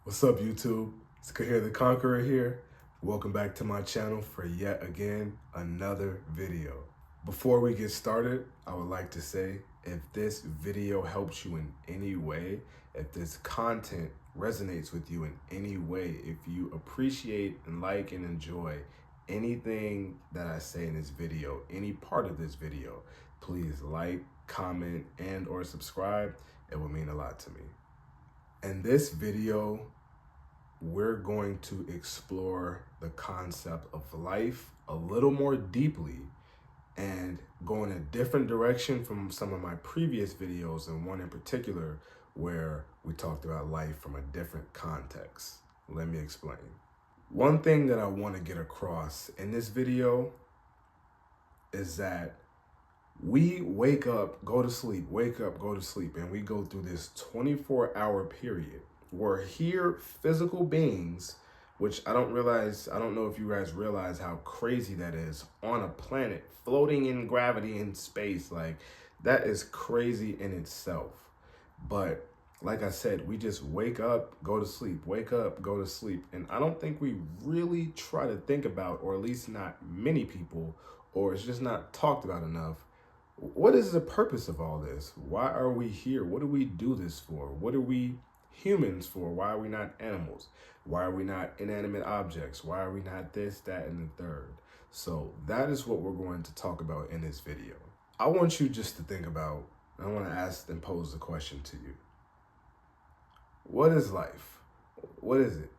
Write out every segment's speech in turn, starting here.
What's up, YouTube? It's QahirTheConqueror here. Welcome back to my channel for yet again another video. Before we get started, I would like to say if this video helps you in any way, if this content resonates with you in any way, if you appreciate and like and enjoy anything that I say in this video, any part of this video, please like, comment, and or subscribe. It would mean a lot to me. In this video, we're going to explore the concept of life a little more deeply and go in a different direction from some of my previous videos, and one in particular where we talked about life from a different context. Let me explain. One thing that I want to get across in this video is that we wake up, go to sleep, wake up, go to sleep, and we go through this 24-hour period. We're here physical beings, which I don't know if you guys realize how crazy that is, on a planet floating in gravity in space. Like, that is crazy in itself. But like I said, we just wake up, go to sleep, wake up, go to sleep. And I don't think we really try to think about, or at least not many people, or it's just not talked about enough, what is the purpose of all this? Why are we here? What do we do this for? What are we humans for? Why are we not animals? Why are we not inanimate objects? Why are we not this, that, and the third? So that is what we're going to talk about in this video. I want you just to think about, I want to ask and pose the question to you. What is life? What is it?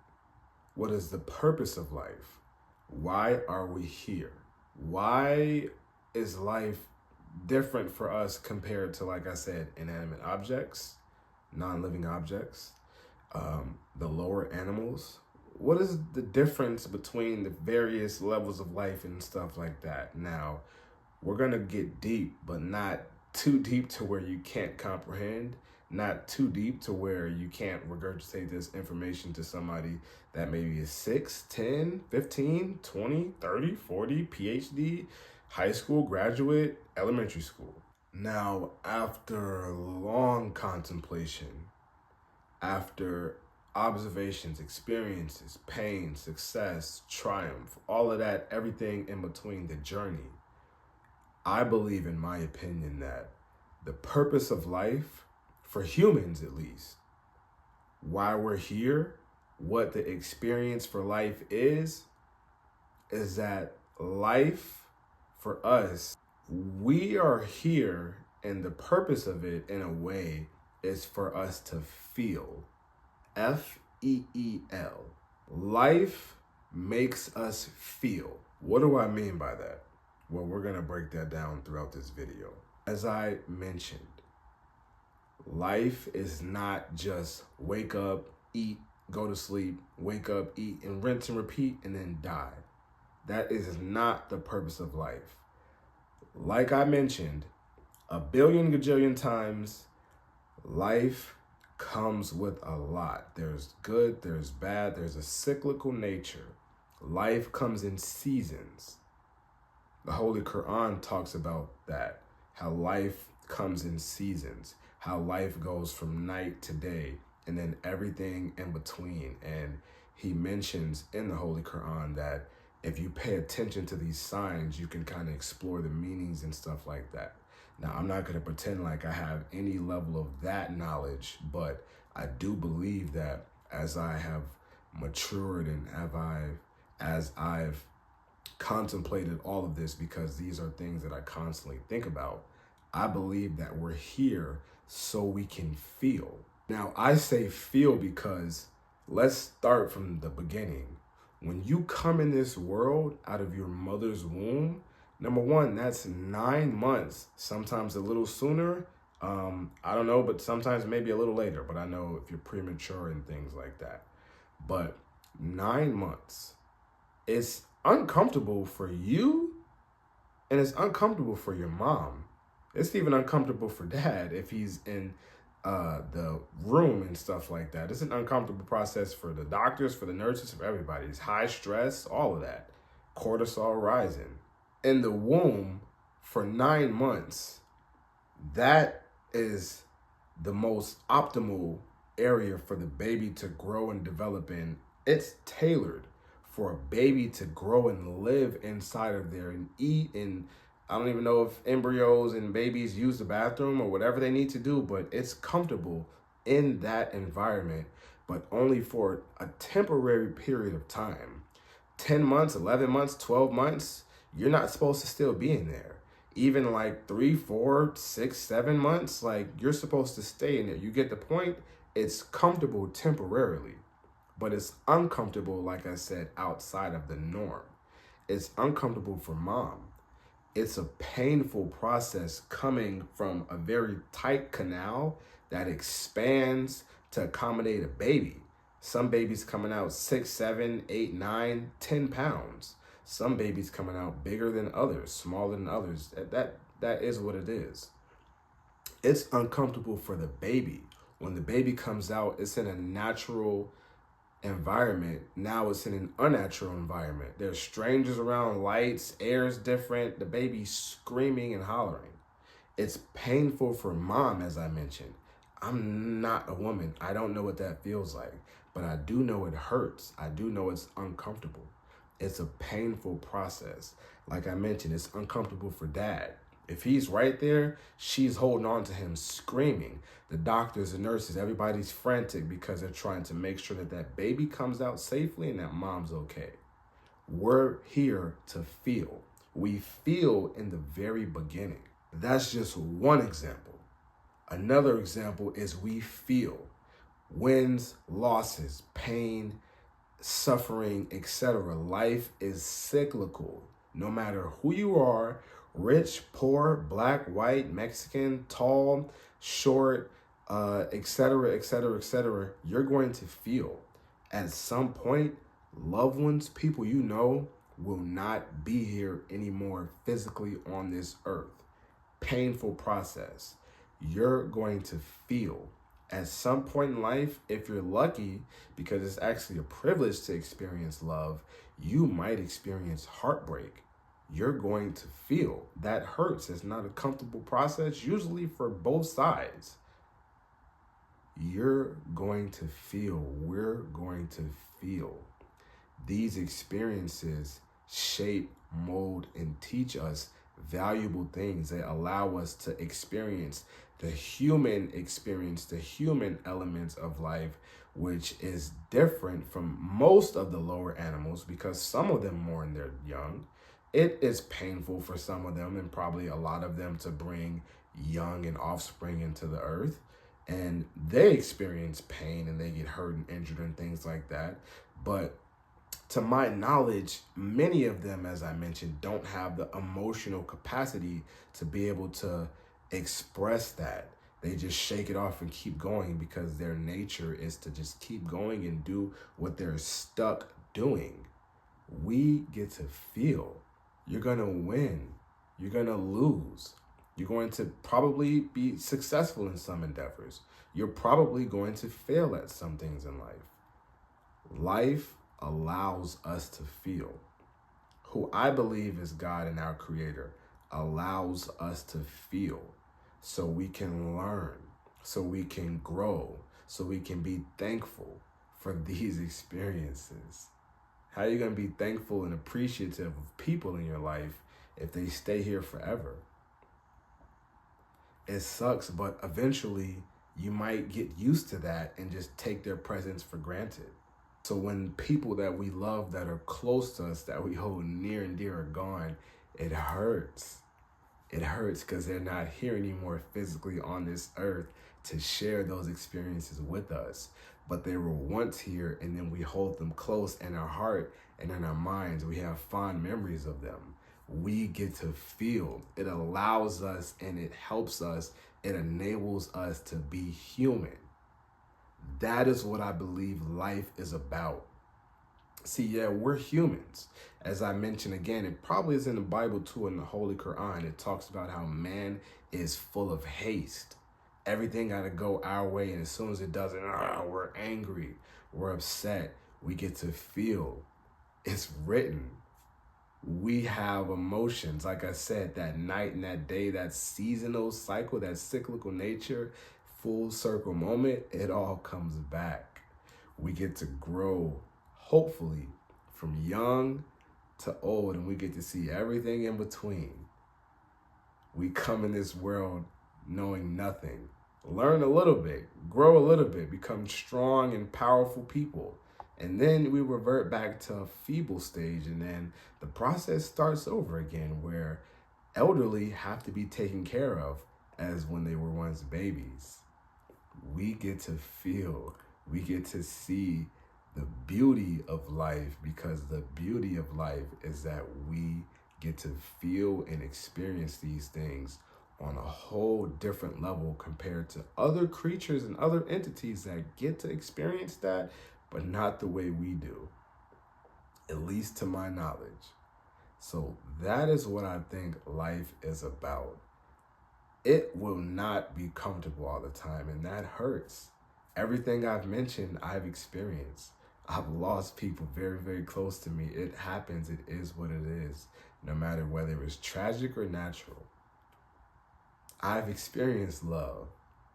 What is the purpose of life? Why are we here? Why is life different for us compared to, like I said, inanimate objects, non-living objects, the lower animals? What is the difference between the various levels of life and stuff like that? Now, we're going to get deep, but not too deep to where you can't comprehend, not too deep to where you can't regurgitate this information to somebody that maybe is 6, 10, 15, 20, 30, 40, PhD, high school graduate, elementary school. Now, after long contemplation, after observations, experiences, pain, success, triumph, all of that, everything in between, the journey, I believe, in my opinion, that the purpose of life, for humans at least, why we're here, what the experience for life is that life, for us, we are here, and the purpose of it, in a way, is for us to feel. F-E-E-L. Life makes us feel. What do I mean by that? Well, we're going to break that down throughout this video. As I mentioned, life is not just wake up, eat, go to sleep, wake up, eat, and rinse and repeat, and then die. That is not the purpose of life. Like I mentioned, a billion gajillion times, life comes with a lot. There's good, there's bad, there's a cyclical nature. Life comes in seasons. The Holy Quran talks about that, how life comes in seasons, how life goes from night to day, and then everything in between. And he mentions in the Holy Quran that if you pay attention to these signs, you can kind of explore the meanings and stuff like that. Now, I'm not going to pretend like I have any level of that knowledge, but I do believe that as I have matured and as I've contemplated all of this, because these are things that I constantly think about, I believe that we're here so we can feel. Now, I say feel because let's start from the beginning. When you come in this world out of your mother's womb, number one, that's 9 months, sometimes a little sooner. I don't know, but sometimes maybe a little later, but I know if you're premature and things like that. But 9 months, it's uncomfortable for you, and it's uncomfortable for your mom. It's even uncomfortable for dad if he's in the room and stuff like that. It's an uncomfortable process for the doctors, for the nurses, for everybody. It's high stress, all of that. Cortisol rising. In the womb for 9 months, that is the most optimal area for the baby to grow and develop in. It's tailored for a baby to grow and live inside of there and eat. And I don't even know if embryos and babies use the bathroom or whatever they need to do, but it's comfortable in that environment, but only for a temporary period of time. 10 months, 11 months, 12 months, you're not supposed to still be in there. Even like 3, 4, 6, 7 months, like you're supposed to stay in there. You get the point? It's comfortable temporarily, but it's uncomfortable, like I said, outside of the norm. It's uncomfortable for mom. It's a painful process coming from a very tight canal that expands to accommodate a baby. Some babies coming out 6, 7, 8, 9, 10 pounds. Some babies coming out bigger than others, smaller than others. That is what it is. It's uncomfortable for the baby. When the baby comes out, it's in a natural environment. Now it's in an unnatural environment. There's strangers around, lights, air is different. The baby's screaming and hollering. It's painful for mom, as I mentioned. I'm not a woman. I don't know what that feels like, but I do know it hurts. I do know it's uncomfortable. It's a painful process. Like I mentioned, it's uncomfortable for dad. If he's right there, she's holding on to him, screaming. The doctors, the nurses, everybody's frantic because they're trying to make sure that that baby comes out safely and that mom's okay. We're here to feel. We feel in the very beginning. That's just one example. Another example is we feel wins, losses, pain, suffering, etc. Life is cyclical. No matter who you are, rich, poor, black, white, Mexican, tall, short, etc., etc., etc., you're going to feel. At some point, loved ones, people you know, will not be here anymore physically on this earth. Painful process. You're going to feel. At some point in life, if you're lucky, because it's actually a privilege to experience love, you might experience heartbreak. You're going to feel. That hurts. It's not a comfortable process, usually for both sides. You're going to feel. We're going to feel. These experiences shape, mold, and teach us valuable things. They allow us to experience the human experience, the human elements of life, which is different from most of the lower animals because some of them mourn their young. It is painful for some of them and probably a lot of them to bring young and offspring into the earth. And they experience pain and they get hurt and injured and things like that. But to my knowledge, many of them, as I mentioned, don't have the emotional capacity to be able to express that. They just shake it off and keep going because their nature is to just keep going and do what they're stuck doing. We get to feel. You're going to win. You're going to lose. You're going to probably be successful in some endeavors. You're probably going to fail at some things in life. Life allows us to feel. Who I believe is God and our Creator allows us to feel so we can learn, so we can grow, so we can be thankful for these experiences. How are you going to be thankful and appreciative of people in your life if they stay here forever? It sucks, but eventually you might get used to that and just take their presence for granted. So when people that we love, that are close to us, that we hold near and dear are gone, it hurts. It hurts because they're not here anymore physically on this earth to share those experiences with us. But they were once here, and then we hold them close in our heart and in our minds. We have fond memories of them. We get to feel. It allows us and it helps us. It enables us to be human. That is what I believe life is about. See, yeah, we're humans. As I mentioned again, it probably is in the Bible too, in the Holy Quran. It talks about how man is full of haste. Everything got to go our way, and as soon as it doesn't, we're angry, we're upset. We get to feel. It's written. We have emotions. Like I said, that night and that day, that seasonal cycle, that cyclical nature full circle moment, it all comes back. We get to grow, hopefully, from young to old, and we get to see everything in between. We come in this world knowing nothing, learn a little bit, grow a little bit, become strong and powerful people. And then we revert back to a feeble stage, and then the process starts over again where elderly have to be taken care of as when they were once babies. We get to feel, we get to see the beauty of life, because the beauty of life is that we get to feel and experience these things on a whole different level compared to other creatures and other entities that get to experience that, but not the way we do, at least to my knowledge. So that is what I think life is about. It will not be comfortable all the time, and that hurts. Everything I've mentioned, I've experienced. I've lost people very, very close to me. It happens. It is what it is, no matter whether it's tragic or natural. I've experienced love.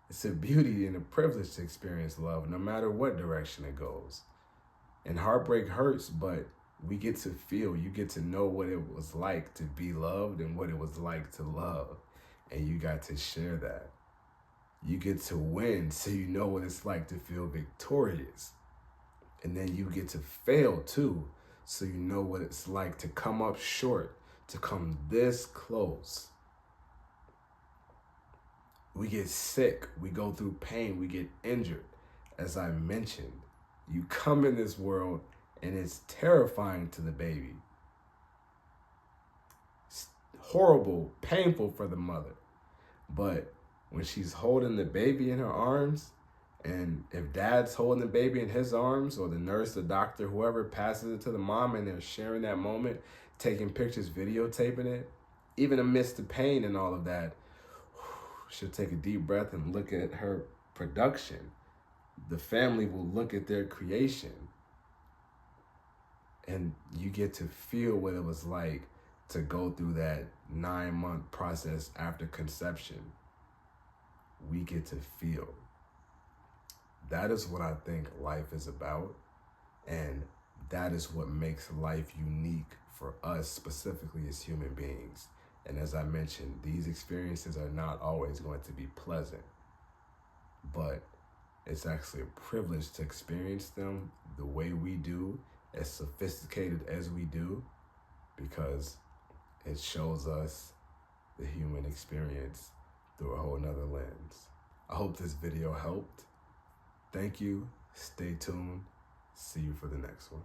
It's a beauty and a privilege to experience love, no matter what direction it goes. And heartbreak hurts, but we get to feel, you get to know what it was like to be loved and what it was like to love. And you got to share that. You get to win, so you know what it's like to feel victorious. And then you get to fail too, so you know what it's like to come up short, to come this close. We get sick, we go through pain, we get injured. As I mentioned, you come in this world and it's terrifying to the baby. It's horrible, painful for the mother. But when she's holding the baby in her arms, and if dad's holding the baby in his arms, or the nurse, the doctor, whoever passes it to the mom, and they're sharing that moment, taking pictures, videotaping it, even amidst the pain and all of that, she'll take a deep breath and look at her production. The family will look at their creation. And you get to feel what it was like to go through that 9-month process after conception. We get to feel. That is what I think life is about. And that is what makes life unique for us, specifically as human beings. And as I mentioned, these experiences are not always going to be pleasant, but it's actually a privilege to experience them the way we do, as sophisticated as we do, because it shows us the human experience through a whole nother lens. I hope this video helped. Thank you. Stay tuned. See you for the next one.